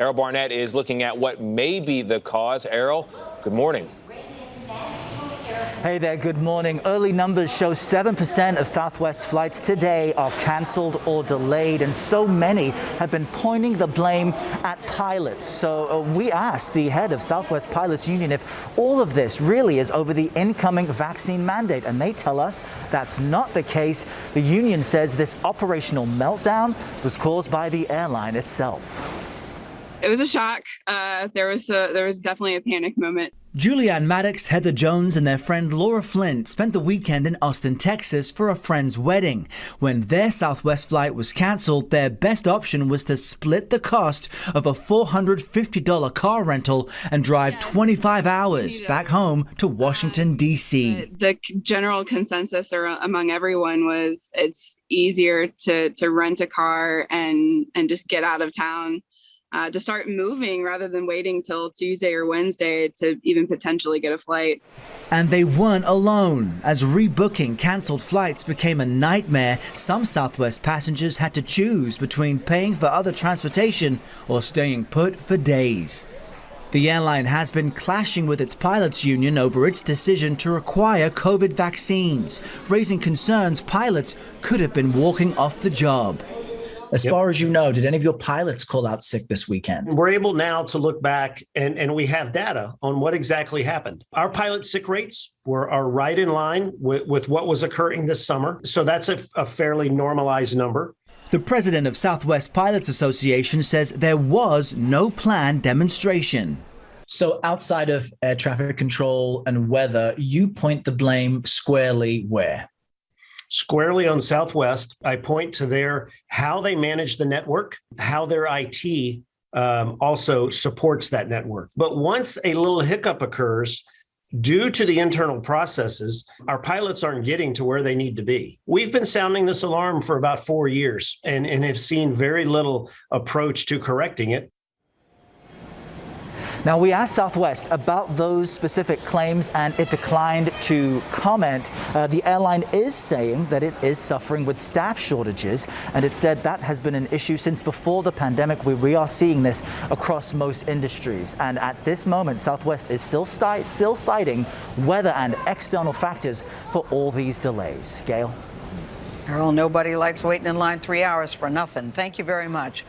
Errol Barnett is looking at what may be the cause. Errol, good morning. Hey there, good morning. Early numbers show 7% of Southwest flights today are canceled or delayed, and so many have been pointing the blame at pilots. So we asked the head of Southwest Pilots Union if all of this really is over the incoming vaccine mandate, and they tell us that's not the case. The union says this operational meltdown was caused by the airline itself. It was a shock. There was definitely a panic moment. Julianne Maddox, Heather Jones and their friend Laura Flint spent the weekend in Austin, Texas for a friend's wedding. When their Southwest flight was canceled, their best option was to split the cost of a $450 car rental and drive 25 hours back home to Washington, D.C. The general consensus among everyone was it's easier to rent a car and just get out of town. To start moving rather than waiting till Tuesday or Wednesday to even potentially get a flight. And they weren't alone. As rebooking canceled flights became a nightmare, some Southwest passengers had to choose between paying for other transportation or staying put for days. The airline has been clashing with its pilots union over its decision to require COVID vaccines, raising concerns pilots could have been walking off the job. As far as you know, did any of your pilots call out sick this weekend? We're able now to look back and we have data on what exactly happened. Our pilot sick rates are right in line with what was occurring this summer. So that's a fairly normalized number. The president of Southwest Pilots Association says there was no planned demonstration. So outside of air traffic control and weather, you point the blame squarely where? Squarely on Southwest. I point to how they manage the network, how their IT also supports that network. But once a little hiccup occurs, due to the internal processes, our pilots aren't getting to where they need to be. We've been sounding this alarm for about 4 years and have seen very little approach to correcting it. Now, we asked Southwest about those specific claims and it declined to comment. The airline is saying that it is suffering with staff shortages, and it said that has been an issue since before the pandemic. We are seeing this across most industries. And at this moment, Southwest is still citing weather and external factors for all these delays. Gail? Earl, nobody likes waiting in line 3 hours for nothing. Thank you very much.